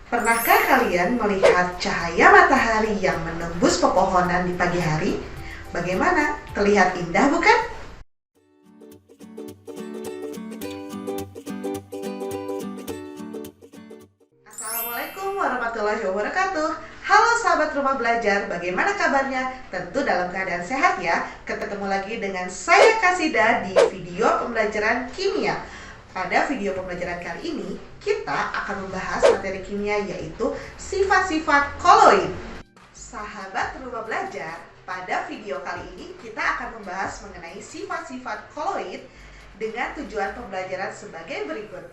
Pernahkah kalian melihat cahaya matahari yang menembus pepohonan di pagi hari? Bagaimana? Terlihat indah, bukan? Assalamualaikum warahmatullahi wabarakatuh. Halo sahabat rumah belajar, bagaimana kabarnya? Tentu dalam keadaan sehat ya. Ketemu lagi dengan saya Kasida di video pembelajaran kimia. Pada video pembelajaran kali ini, kita akan membahas materi kimia yaitu sifat-sifat koloid. Sahabat rumah belajar, pada video kali ini kita akan membahas mengenai sifat-sifat koloid dengan tujuan pembelajaran sebagai berikut.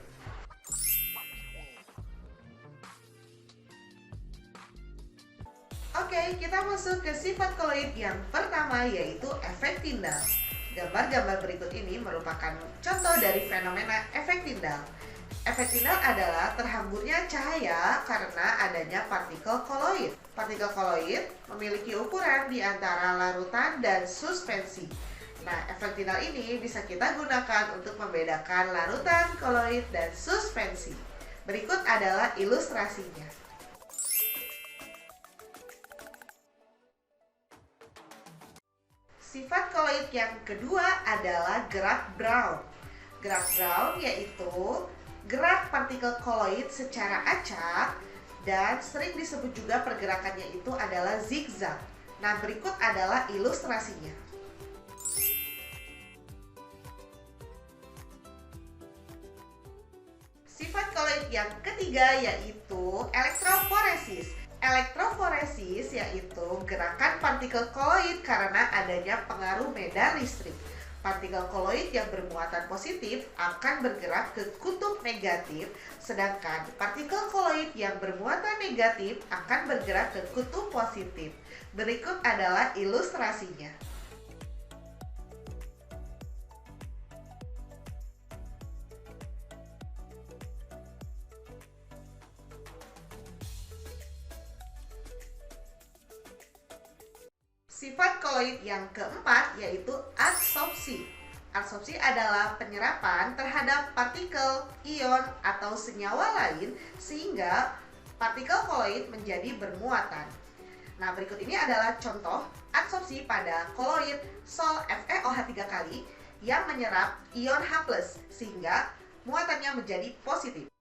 Oke, kita masuk ke sifat koloid yang pertama yaitu efek tindal. Gambar-gambar berikut ini merupakan contoh dari fenomena efek tindal. Efek tindal adalah terhamburnya cahaya karena adanya partikel koloid. Partikel koloid memiliki ukuran di antara larutan dan suspensi. Nah, efek tindal ini bisa kita gunakan untuk membedakan larutan, koloid, dan suspensi. Berikut adalah ilustrasinya. Sifat koloid yang kedua adalah gerak Brown. Gerak Brown yaitu gerak partikel koloid secara acak dan sering disebut juga pergerakannya itu adalah zigzag. Nah, berikut adalah ilustrasinya. Sifat koloid yang ketiga yaitu elektroforesis. Elektroforesis yaitu gerakan partikel koloid karena adanya pengaruh medan listrik. Partikel koloid yang bermuatan positif akan bergerak ke kutub negatif, sedangkan partikel koloid yang bermuatan negatif akan bergerak ke kutub positif. Berikut adalah ilustrasinya. Sifat koloid yang keempat yaitu adsorpsi. Adsorpsi adalah penyerapan terhadap partikel, ion, atau senyawa lain sehingga partikel koloid menjadi bermuatan. Nah, berikut ini adalah contoh adsorpsi pada koloid Sol FeOH 3 kali yang menyerap ion H+ sehingga muatannya menjadi positif.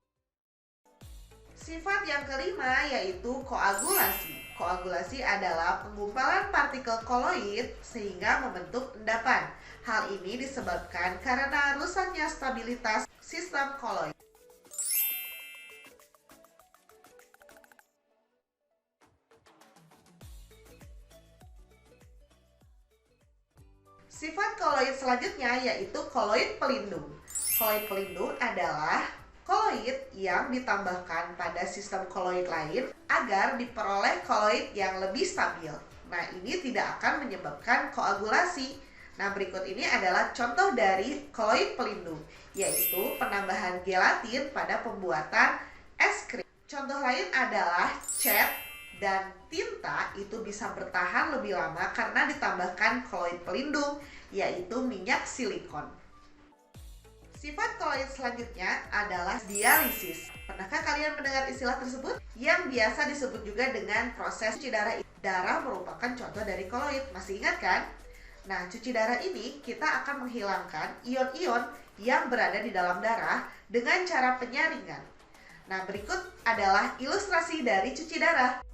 Sifat yang kelima yaitu koagulasi. Koagulasi adalah penggumpalan partikel koloid sehingga membentuk endapan. Hal ini disebabkan karena rusaknya stabilitas sistem koloid. Sifat koloid selanjutnya yaitu koloid pelindung. Koloid pelindung adalah koloid yang ditambahkan pada sistem koloid lain agar diperoleh koloid yang lebih stabil. Nah, ini tidak akan menyebabkan koagulasi. Nah, berikut ini adalah contoh dari koloid pelindung, yaitu penambahan gelatin pada pembuatan es krim. Contoh lain adalah cat dan tinta itu bisa bertahan lebih lama karena ditambahkan koloid pelindung, yaitu minyak silikon. Sifat koloid selanjutnya adalah dialisis. Pernahkah kalian mendengar istilah tersebut? Yang biasa disebut juga dengan proses cuci darah. Darah merupakan contoh dari koloid. Masih ingat kan? Nah, cuci darah ini kita akan menghilangkan ion-ion yang berada di dalam darah dengan cara penyaringan. Nah, berikut adalah ilustrasi dari cuci darah.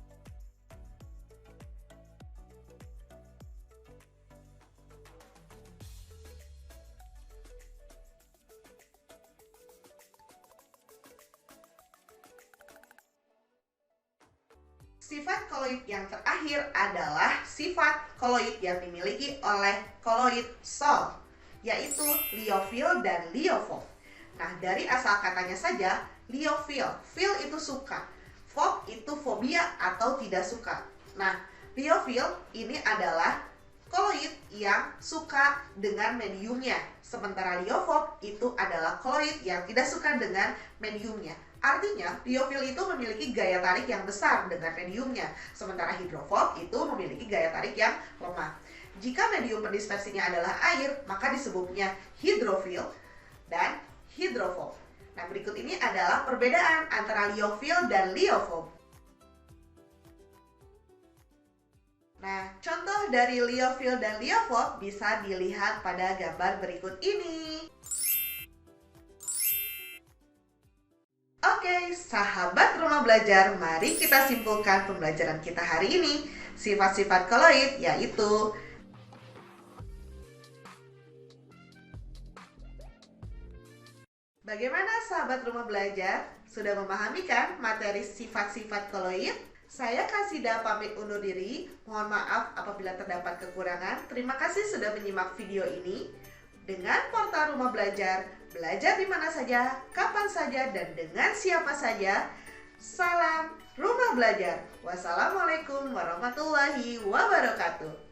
Sifat koloid yang terakhir adalah sifat koloid yang dimiliki oleh koloid Sol, yaitu liofil dan liofov. Nah, dari asal katanya saja, liofil, fil itu suka, fov itu fobia atau tidak suka. Nah, liofil ini adalah koloid yang suka dengan mediumnya, sementara liofov itu adalah koloid yang tidak suka dengan mediumnya. Artinya, liofil itu memiliki gaya tarik yang besar dengan mediumnya, sementara hidrofob itu memiliki gaya tarik yang lemah. Jika medium pendispersinya adalah air, maka disebutnya hidrofil dan hidrofob. Nah, berikut ini adalah perbedaan antara liofil dan liofob. Nah, contoh dari liofil dan liofob bisa dilihat pada gambar berikut ini. Oke, sahabat rumah belajar, mari kita simpulkan pembelajaran kita hari ini. Sifat-sifat koloid yaitu bagaimana sahabat rumah belajar? Sudah memahami kan materi sifat-sifat koloid? Saya Kasida pamit undur diri. Mohon maaf apabila terdapat kekurangan. Terima kasih sudah menyimak video ini. Dengan portal rumah belajar, belajar di mana saja, kapan saja, dan dengan siapa saja. Salam rumah belajar. Wassalamualaikum warahmatullahi wabarakatuh.